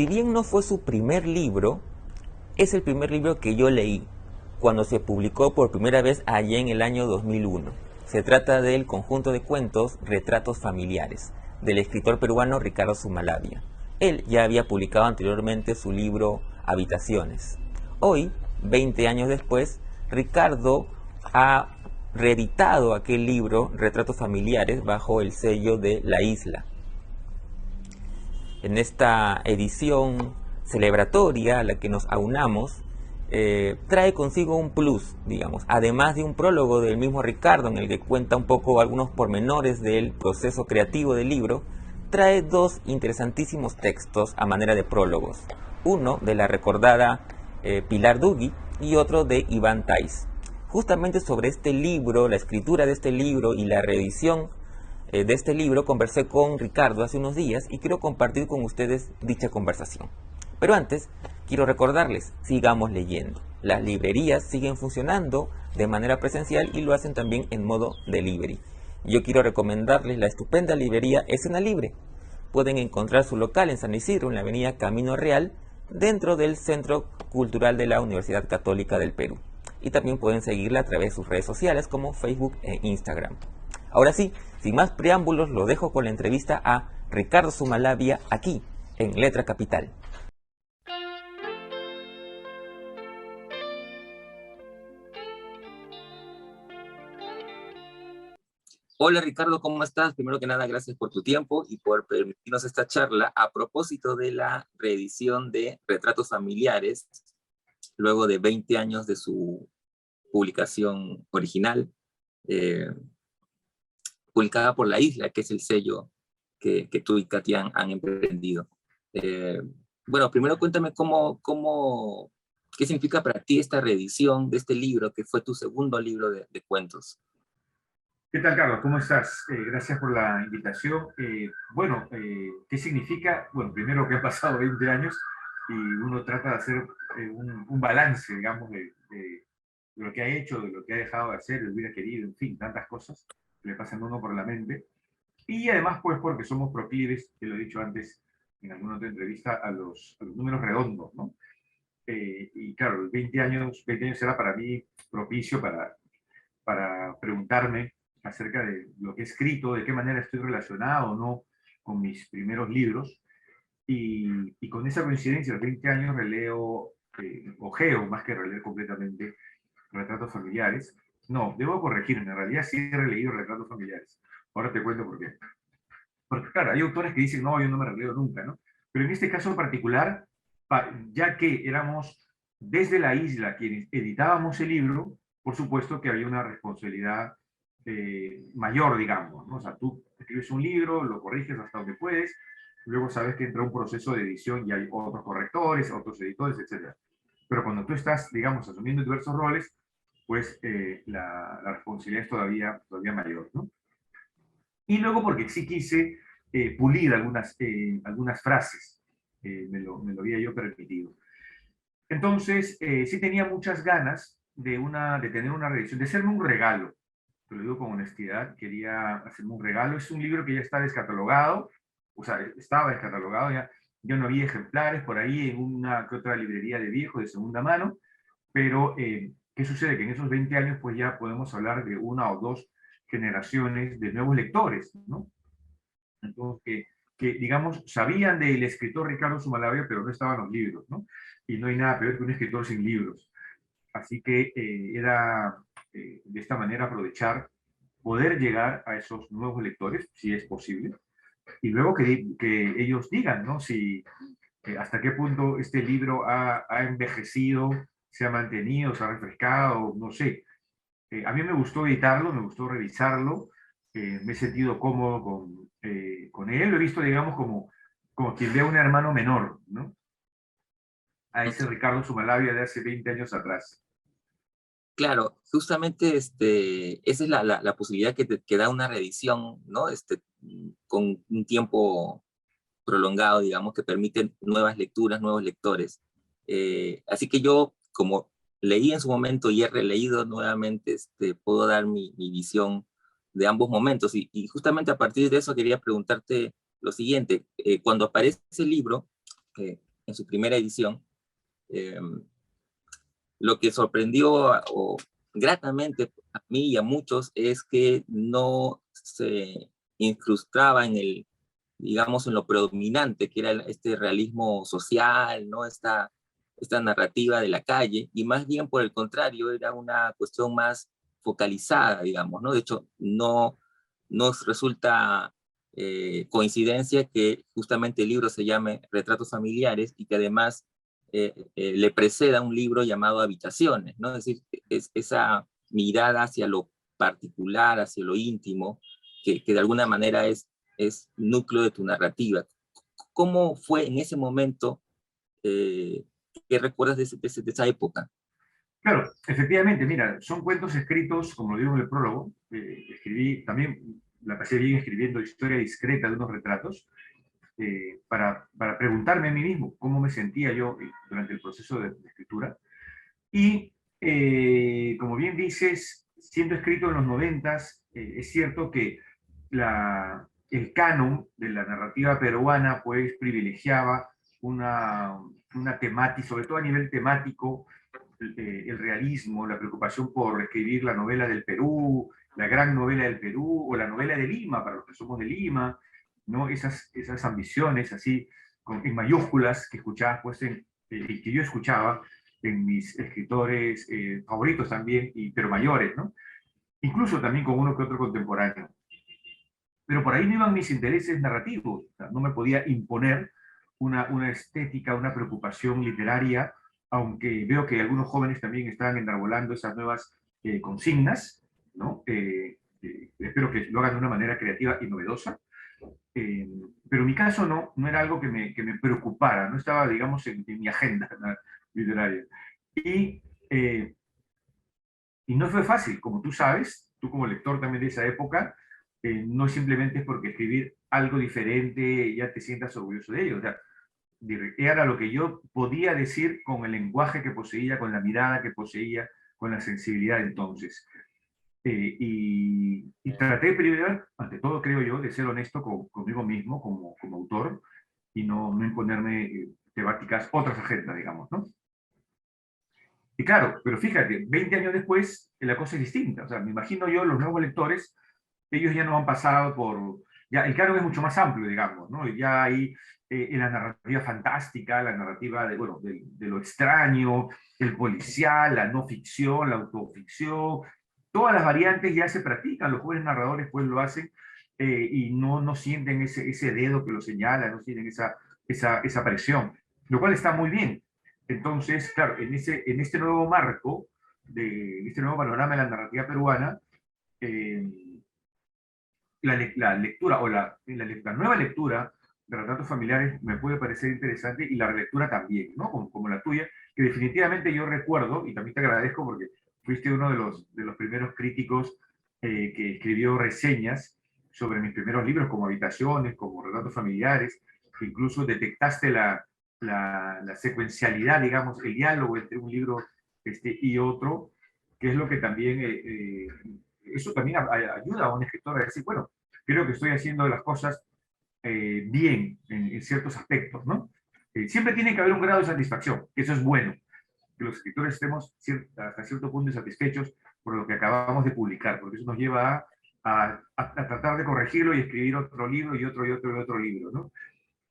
Si bien no fue su primer libro, es el primer libro que yo leí cuando se publicó por primera vez allá en el año 2001. Se trata del conjunto de cuentos Retratos Familiares, del escritor peruano Ricardo Zumalabia. Él ya había publicado anteriormente su libro Habitaciones. Hoy, 20 años después, Ricardo ha reeditado aquel libro Retratos Familiares bajo el sello de La Isla. En esta edición celebratoria a la que nos aunamos, trae consigo un plus, digamos, además de un prólogo del mismo Ricardo en el que cuenta un poco algunos pormenores del proceso creativo del libro. Trae dos interesantísimos textos a manera de prólogos, uno de la recordada Pilar Dugui y otro de Iván Tais. Justamente sobre este libro, la escritura de este libro y la reedición de este libro conversé con Ricardo hace unos días y quiero compartir con ustedes dicha conversación. Pero antes, quiero recordarles, sigamos leyendo. Las librerías siguen funcionando de manera presencial y lo hacen también en modo delivery. Yo quiero recomendarles la estupenda librería Escena Libre. Pueden encontrar su local en San Isidro, en la avenida Camino Real, dentro del Centro Cultural de la Universidad Católica del Perú. Y también pueden seguirla a través de sus redes sociales como Facebook e Instagram. Ahora sí, sin más preámbulos, lo dejo con la entrevista a Ricardo Zumalabia aquí, en Letra Capital. Hola Ricardo, ¿cómo estás? Primero que nada, gracias por tu tiempo y por permitirnos esta charla a propósito de la reedición de Retratos Familiares, luego de 20 años de su publicación original, eh, publicada por La Isla, que es el sello que tú y Katy han emprendido. Eh, bueno, primero cuéntame qué significa para ti esta reedición de este libro, que fue tu segundo libro de cuentos. ¿Qué tal, Carlos? ¿Cómo estás? Gracias por la invitación. ¿Qué significa? Bueno, primero que han pasado 20 años y uno trata de hacer un balance, digamos, de lo que ha hecho, de lo que ha dejado de hacer, de lo que hubiera querido, en fin, tantas cosas que le pasan a uno por la mente. Y además, pues, porque somos proclives, que lo he dicho antes en alguna otra entrevista, a los números redondos, ¿no? Y claro, 20 años era para mí propicio para preguntarme acerca de lo que he escrito, de qué manera estoy relacionado o no con mis primeros libros. Y con esa coincidencia, a los 20 años releo, ojeo más que releer completamente Retratos Familiares. No, debo corregirme, en realidad sí he releído Retratos Familiares. Ahora te cuento por qué. Porque claro, hay autores que dicen, no, yo no me releo nunca, ¿no? Pero en este caso particular, ya que éramos desde La Isla quienes editábamos el libro, por supuesto que había una responsabilidad mayor, digamos, ¿no? O sea, tú escribes un libro, lo corriges hasta donde puedes, luego sabes que entra un proceso de edición y hay otros correctores, otros editores, etc. Pero cuando tú estás, digamos, asumiendo diversos roles, pues la responsabilidad es todavía mayor, ¿no? Y luego porque sí quise pulir algunas frases, me lo había yo permitido. Entonces, sí tenía muchas ganas de tener una revisión, de hacerme un regalo. Te lo digo con honestidad, quería hacerme un regalo. Es un libro que ya está descatalogado, o sea, estaba descatalogado, ya no había ejemplares por ahí en una que otra librería de viejo, de segunda mano, pero ¿qué sucede? Que en esos 20 años pues ya podemos hablar de una o dos generaciones de nuevos lectores, ¿no? Entonces, digamos, sabían del escritor Ricardo Zumalabia, pero no estaban los libros, ¿no? Y no hay nada peor que un escritor sin libros. Así que era de esta manera aprovechar, poder llegar a esos nuevos lectores, si es posible, y luego que ellos digan, ¿no? Si, hasta qué punto este libro ha envejecido, se ha mantenido, se ha refrescado, no sé. A mí me gustó editarlo, me gustó revisarlo, me he sentido cómodo con él, lo he visto, digamos, como quien ve a un hermano menor, ¿no? A ese Ricardo Zumalabia de hace 20 años atrás. Claro, justamente esa es la posibilidad que da una reedición, ¿no? Con un tiempo prolongado, digamos, que permite nuevas lecturas, nuevos lectores. Así que yo, como leí en su momento y he releído nuevamente, puedo dar mi visión de ambos momentos. Y justamente a partir de eso quería preguntarte lo siguiente. Cuando aparece el libro, en su primera edición, lo que sorprendió o gratamente a mí y a muchos es que no se incrustaba en el, digamos, en lo predominante, que era este realismo social, ¿no? Esta narrativa de la calle, y más bien por el contrario, era una cuestión más focalizada, digamos, ¿no? De hecho, no nos resulta coincidencia que justamente el libro se llame Retratos familiares y que además le preceda un libro llamado Habitaciones, ¿no? Es decir, es esa mirada hacia lo particular, hacia lo íntimo, que de alguna manera es núcleo de tu narrativa. ¿Cómo fue en ese momento? ¿Qué recuerdas de esa época? Claro, efectivamente, mira, son cuentos escritos, como lo digo en el prólogo, escribí, también la pasé bien escribiendo historia discreta de unos retratos, para preguntarme a mí mismo cómo me sentía yo durante el proceso de escritura. Y como bien dices, siendo escrito en los 90, es cierto que el canon de la narrativa peruana pues privilegiaba una temática, sobre todo a nivel temático, el realismo, la preocupación por escribir la novela del Perú, la gran novela del Perú, o la novela de Lima, para los que somos de Lima, ¿no? Esas ambiciones así, en mayúsculas, que escuchabas, pues, que yo escuchaba en mis escritores favoritos también, pero mayores, ¿no? Incluso también con uno que otro contemporáneo. Pero por ahí no iban mis intereses narrativos, o sea, no me podía imponer una estética, una preocupación literaria, aunque veo que algunos jóvenes también están enarbolando esas nuevas consignas, ¿no? Espero que lo hagan de una manera creativa y novedosa. Pero en mi caso no era algo que me preocupara, no estaba, digamos, en mi agenda, ¿no?, literaria. Y, eh, y no fue fácil, como tú sabes, tú como lector también de esa época, no simplemente es porque escribir algo diferente ya te sientas orgulloso de ello. O sea, era lo que yo podía decir con el lenguaje que poseía, con la mirada que poseía, con la sensibilidad entonces. Y traté primero, ante todo creo yo, de ser honesto conmigo mismo como autor y no imponerme temáticas, otras agendas, digamos, ¿no? Y claro, pero fíjate, 20 años después la cosa es distinta. O sea, me imagino yo, los nuevos lectores, ellos ya no han pasado por... Ya, el canon es mucho más amplio, digamos, ¿no? Ya hay la narrativa fantástica, la narrativa de, bueno, de lo extraño, el policial, la no ficción, la autoficción, todas las variantes ya se practican, los jóvenes narradores pues lo hacen, y no sienten ese dedo que lo señala, no sienten esa presión, lo cual está muy bien. Entonces, claro, en este nuevo marco, en este nuevo panorama de la narrativa peruana, eh, la lectura o la nueva lectura de retratos familiares me puede parecer interesante, y la relectura también, ¿no? Como la tuya, que definitivamente yo recuerdo, y también te agradezco porque fuiste uno de los primeros críticos que escribió reseñas sobre mis primeros libros, como Habitaciones, como Retratos Familiares, que incluso detectaste la secuencialidad, digamos, el diálogo entre un libro y otro, que es lo que también eso también ayuda a un escritor a decir, bueno, creo que estoy haciendo las cosas bien en ciertos aspectos, ¿no? Siempre tiene que haber un grado de satisfacción, que eso es bueno, que los escritores estemos hasta cierto punto insatisfechos por lo que acabamos de publicar, porque eso nos lleva a tratar de corregirlo y escribir otro libro y otro y otro y otro libro, ¿no?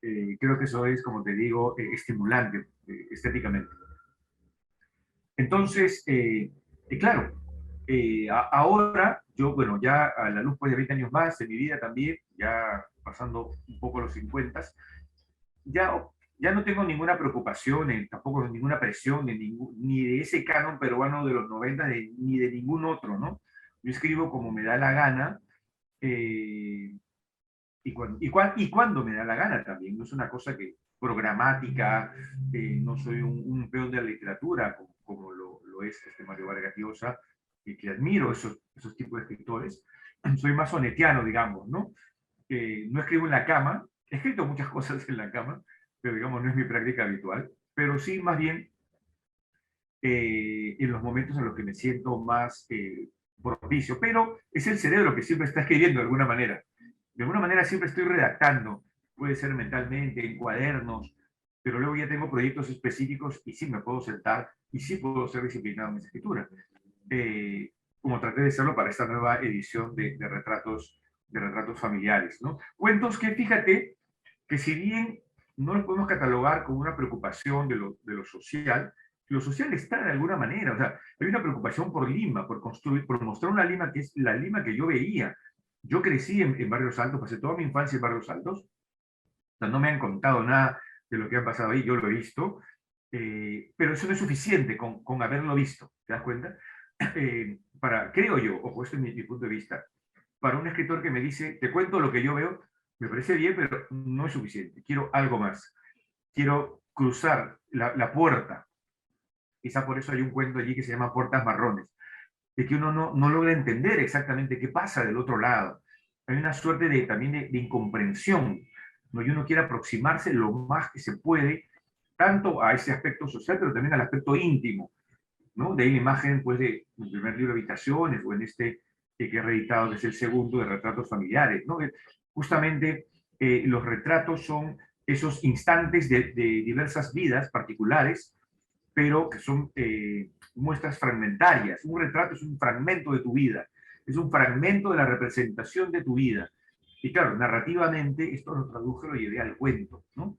Creo que eso es, como te digo, estimulante estéticamente. Entonces, claro, ahora yo, bueno, ya a la luz pues, de 20 años más de mi vida también, ya pasando un poco los 50, ya no tengo ninguna preocupación, tampoco ninguna presión, ni de ese canon peruano de los 90, ni de ningún otro, ¿no? Yo escribo como me da la gana, eh, y cuando me da la gana también, no es una cosa que programática, no soy un peón de la literatura, como lo es Mario Vargas Llosa, que admiro esos tipos de escritores. Soy más sonetiano, digamos, ¿no? No escribo en la cama, he escrito muchas cosas en la cama, pero digamos no es mi práctica habitual, pero sí más bien en los momentos en los que me siento más propicio, pero es el cerebro que siempre está escribiendo de alguna manera. De alguna manera siempre estoy redactando, puede ser mentalmente, en cuadernos, pero luego ya tengo proyectos específicos y sí me puedo sentar y sí puedo ser disciplinado en mi escritura. Como traté de hacerlo para esta nueva edición de retratos familiares, ¿no? Cuentos que, fíjate, que si bien no los podemos catalogar como una preocupación de lo social está de alguna manera, o sea, hay una preocupación por Lima, por construir, por mostrar una Lima que es la Lima que yo veía. Yo crecí en Barrios Altos, pasé toda mi infancia en Barrios Altos, o sea, no me han contado nada de lo que ha pasado ahí, yo lo he visto, pero eso no es suficiente con haberlo visto, ¿te das cuenta? Creo yo, ojo, esto es mi punto de vista, para un escritor que me dice, te cuento lo que yo veo, me parece bien, pero no es suficiente, quiero algo más, quiero cruzar la puerta. Quizá por eso hay un cuento allí que se llama Puertas Marrones, de que uno no logra entender exactamente qué pasa del otro lado. Hay una suerte también de incomprensión, ¿no? Y uno quiere aproximarse lo más que se puede, tanto a ese aspecto social, pero también al aspecto íntimo, ¿no? De ahí la imagen, pues, de mi primer libro de Habitaciones, o en este que he reeditado, que es el segundo, de Retratos Familiares, ¿no? Justamente los retratos son esos instantes de diversas vidas particulares, pero que son muestras fragmentarias. Un retrato es un fragmento de tu vida, es un fragmento de la representación de tu vida. Y claro, narrativamente esto lo traduje, lo llevé al cuento, ¿no?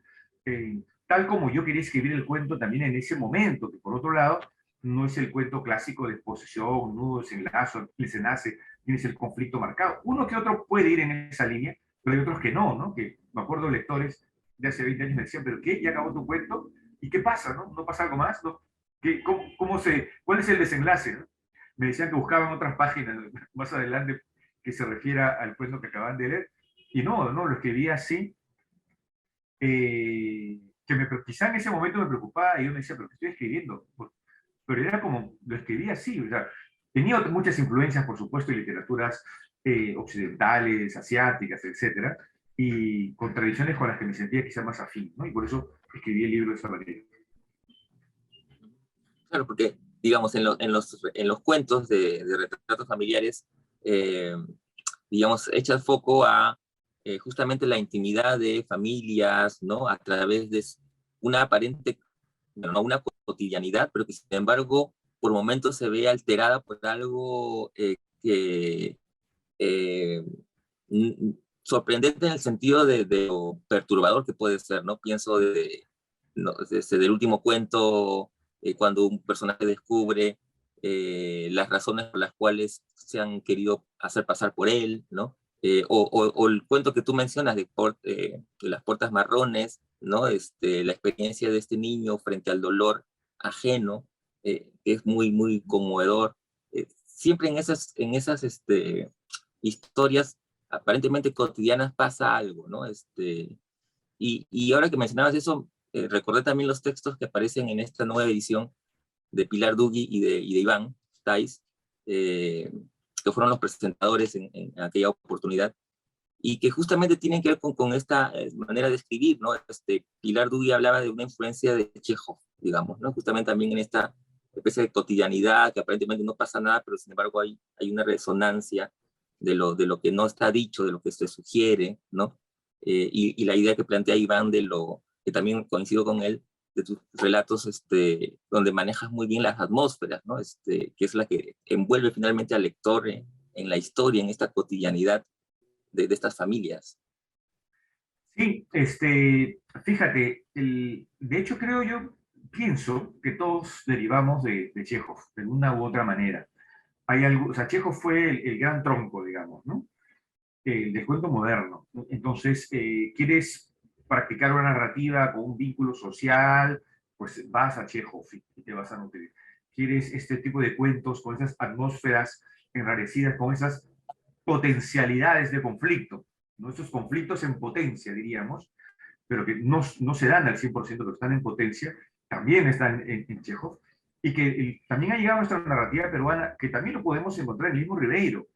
Tal como yo quería escribir el cuento también en ese momento, que por otro lado no es el cuento clásico de exposición, nudo, desenlace, desenlace, tienes el conflicto marcado. Uno que otro puede ir en esa línea, pero hay otros que no, que me acuerdo lectores de hace 20 años me decían, ¿pero qué? ¿Ya acabó tu cuento? ¿Y qué pasa? ¿No, ¿No pasa algo más? ¿No? ¿Cuál es el desenlace? ¿No? Me decían que buscaban otras páginas más adelante que se refiera al cuento que acaban de leer, y no, lo escribí así, quizá en ese momento me preocupaba y yo me decía, ¿pero qué estoy escribiendo? Pero era como, lo escribí así, o sea, tenía muchas influencias, por supuesto, de literaturas occidentales, asiáticas, etcétera, y contradicciones con las que me sentía quizá más afín, ¿no? Y por eso escribí el libro de esa manera. Claro, porque, digamos, en los cuentos de retratos familiares, eh, digamos, echa el foco a justamente la intimidad de familias, ¿no? A través de una aparente, bueno, no una cotidianidad, pero que sin embargo por momentos se ve alterada por algo que eh, sorprendente en el sentido de lo perturbador que puede ser, ¿no? Pienso no, desde el último cuento, cuando un personaje descubre las razones por las cuales se han querido hacer pasar por él, ¿no? O el cuento que tú mencionas de las puertas marrones, ¿no? La experiencia de este niño frente al dolor ajeno, que es muy, muy conmovedor. Siempre en esas historias aparentemente cotidianas pasa algo, ¿no? Y ahora que mencionabas eso, recordé también los textos que aparecen en esta nueva edición de Pilar Dugui y de Iván Tais, que fueron los presentadores en aquella oportunidad, y que justamente tienen que ver con esta manera de escribir, ¿no? Pilar Dugui hablaba de una influencia de Chekhov, digamos, ¿no? Justamente también en esta especie de cotidianidad, que aparentemente no pasa nada, pero sin embargo hay una resonancia de lo que no está dicho, de lo que se sugiere, ¿no? Y la idea que plantea Iván que también coincido con él, de tus relatos, donde manejas muy bien las atmósferas, ¿no? Que es la que envuelve finalmente al lector en la historia, en esta cotidianidad de estas familias. Sí, fíjate, de hecho pienso que todos derivamos de Chekhov, de una u otra manera. Hay algo, o sea, Chekhov fue el gran tronco, digamos, ¿no? El del cuento moderno. Entonces, ¿quieres practicar una narrativa con un vínculo social? Pues vas a Chekhov y te vas a nutrir. ¿Quieres este tipo de cuentos con esas atmósferas enrarecidas, con esas potencialidades de conflicto? ¿No? Estos conflictos en potencia, diríamos, pero que no se dan al 100%, pero están en potencia, también están en Chekhov, y que también ha llegado a nuestra narrativa peruana, que también lo podemos encontrar en el mismo Ribeiro,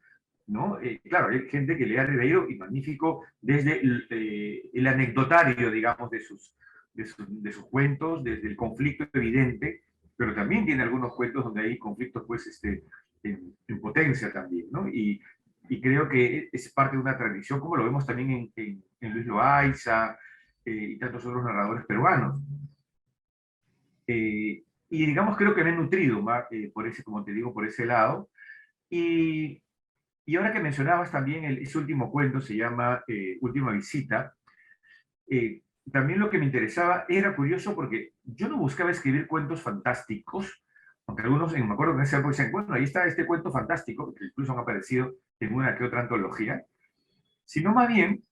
¿no? Claro, hay gente que lee a Ribeiro y magnífico desde el anecdotario, digamos, de sus cuentos, desde el conflicto evidente, pero también tiene algunos cuentos donde hay conflictos, pues, en potencia también, ¿no? Y creo que es parte de una tradición, como lo vemos también en Luis Loaiza, y tantos otros narradores peruanos. Y digamos, creo que me he nutrido más, por ese, como te digo, por ese lado. Y, y ahora que mencionabas también ese último cuento, se llama Última Visita, eh, también lo que me interesaba era curioso porque yo no buscaba escribir cuentos fantásticos, aunque algunos, me acuerdo que en esa época decían, bueno, ahí está este cuento fantástico, que incluso han aparecido en una que otra antología, sino más bien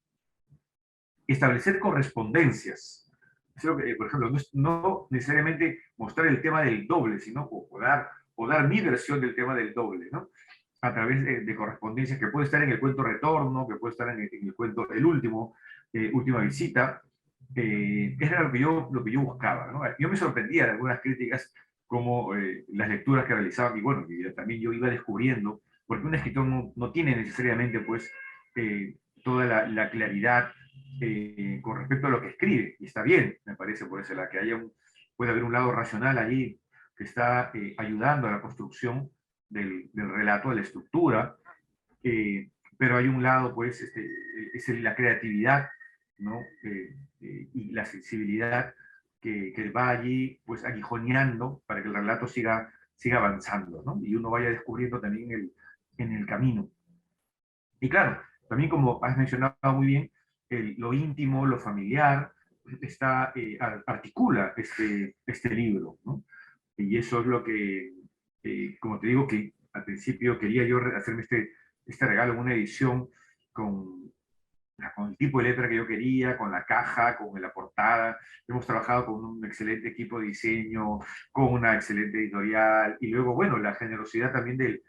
establecer correspondencias. Por ejemplo, no necesariamente mostrar el tema del doble, sino o dar mi versión del tema del doble, ¿no? A través de correspondencias que puede estar en el cuento Retorno, que puede estar en el cuento El Último, Última Visita. Era lo que yo buscaba, ¿no? Yo me sorprendía de algunas críticas como las lecturas que realizaban, y bueno, y también yo iba descubriendo, porque un escritor no tiene necesariamente pues toda la claridad con respecto a lo que escribe, y está bien, me parece, por eso, puede haber un lado racional allí que está ayudando a la construcción del relato, de la estructura, pero hay un lado, pues, es la creatividad, ¿no? Y la sensibilidad que va allí, pues, aguijoneando para que el relato siga avanzando, ¿no? Y uno vaya descubriendo también en el camino. Y claro, también como has mencionado muy bien, lo íntimo, lo familiar, articula este libro, ¿no? Y eso es lo que, como te digo, que al principio quería yo hacerme este regalo en una edición con, con el tipo de letra que yo quería, con la caja, con la portada. Hemos trabajado con un excelente equipo de diseño, con una excelente editorial, y luego, bueno, la generosidad también de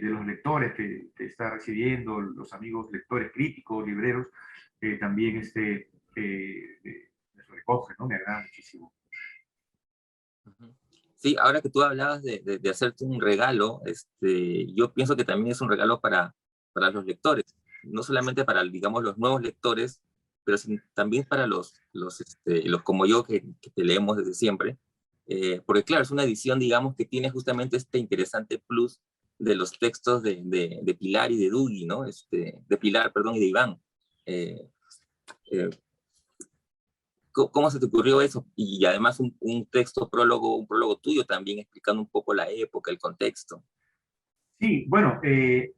los lectores que está recibiendo, los amigos lectores, críticos, libreros, también me recoge, ¿no? Me agrada muchísimo. Sí, ahora que tú hablabas de hacerte un regalo, yo pienso que también es un regalo para los lectores, no solamente para, digamos, los nuevos lectores, pero también para los como yo que te leemos desde siempre, porque claro, es una edición, digamos, que tiene justamente este interesante plus de los textos de Pilar y de Dugi, ¿no? De Pilar, perdón, y de Iván. Eh, eh, ¿Cómo se te ocurrió eso? Y además un prólogo tuyo también explicando un poco la época, el contexto. Sí, bueno,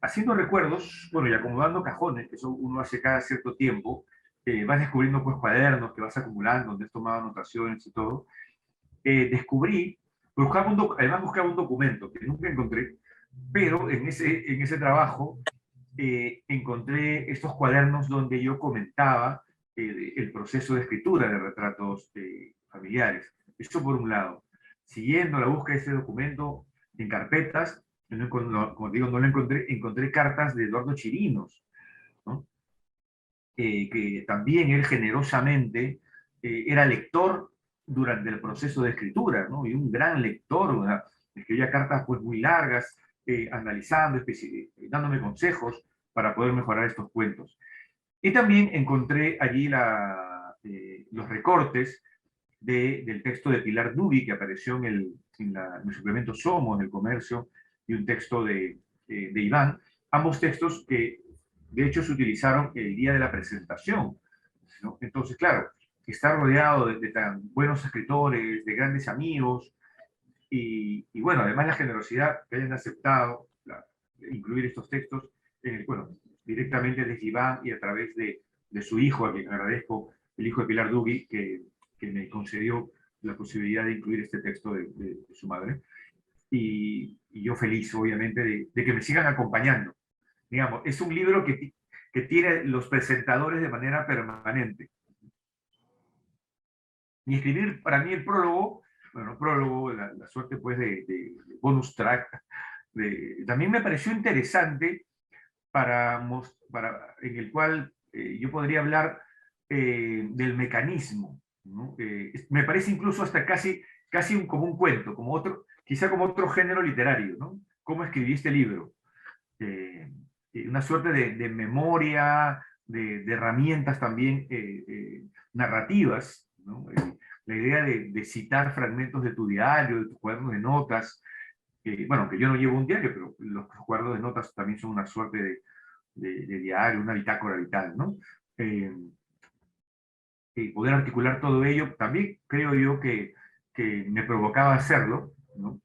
haciendo recuerdos, bueno, y acomodando cajones, que eso uno hace cada cierto tiempo, vas descubriendo pues cuadernos que vas acumulando, donde has tomado anotaciones y todo. Descubrí, además buscaba un documento que nunca encontré, pero en ese trabajo encontré estos cuadernos donde yo comentaba el proceso de escritura de retratos familiares. Eso por un lado. Siguiendo la búsqueda de ese documento en carpetas, como digo, no lo encontré cartas de Eduardo Chirinos, ¿no? Que también él generosamente era lector durante el proceso de escritura, ¿no? Y un gran lector, o sea, escribía cartas pues muy largas, analizando, dándome consejos para poder mejorar estos cuentos. Y también encontré allí los recortes del texto de Pilar Dubi, que apareció en el suplemento Somos, en el comercio, y un texto de Iván, ambos textos que de hecho se utilizaron el día de la presentación, ¿no? Entonces, claro, estar rodeado de tan buenos escritores, de grandes amigos, y bueno, además la generosidad que hayan aceptado incluir estos textos, bueno, directamente desde Iván y a través de su hijo, a quien agradezco, el hijo de Pilar Dubi, que me concedió la posibilidad de incluir este texto de su madre. Y yo feliz, obviamente, de que me sigan acompañando. Digamos, es un libro que tiene los presentadores de manera permanente. Y escribir para mí el prólogo, bueno, prólogo, la suerte pues de bonus track, también me pareció interesante en el cual yo podría hablar del mecanismo, ¿no? Me parece incluso hasta casi como un cuento, quizá como otro género literario, ¿no? ¿Cómo escribí este libro? Eh, una suerte de memoria, de herramientas también narrativas, ¿no? La idea de citar fragmentos de tu diario, de tus cuadernos de notas, bueno, que yo no llevo un diario, pero los cuadernos de notas también son una suerte de diario, una bitácora vital, ¿no? poder articular todo ello, también creo yo que me provocaba hacerlo, ¿no?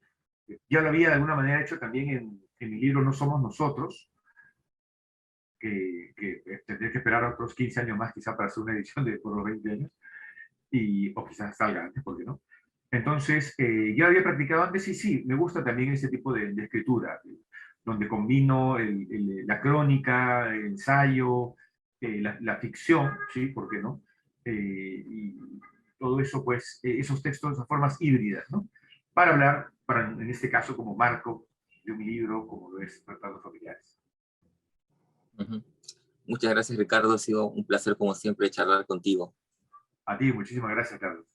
Ya lo había de alguna manera hecho también en mi libro No Somos Nosotros, que tendría que esperar otros 15 años más quizá para hacer una edición de por los 20 años, o quizás salga antes, ¿por qué no? Entonces, ya había practicado antes y sí, me gusta también ese tipo de escritura, donde combino la crónica, el ensayo, la ficción, ¿sí? ¿Por qué no? Y todo eso, pues, esos textos, esas formas híbridas, ¿no? Para hablar, en este caso, como marco de un libro, como lo es Tratados Familiares. Ujú. Muchas gracias, Ricardo. Ha sido un placer, como siempre, charlar contigo. A ti, muchísimas gracias, Carlos.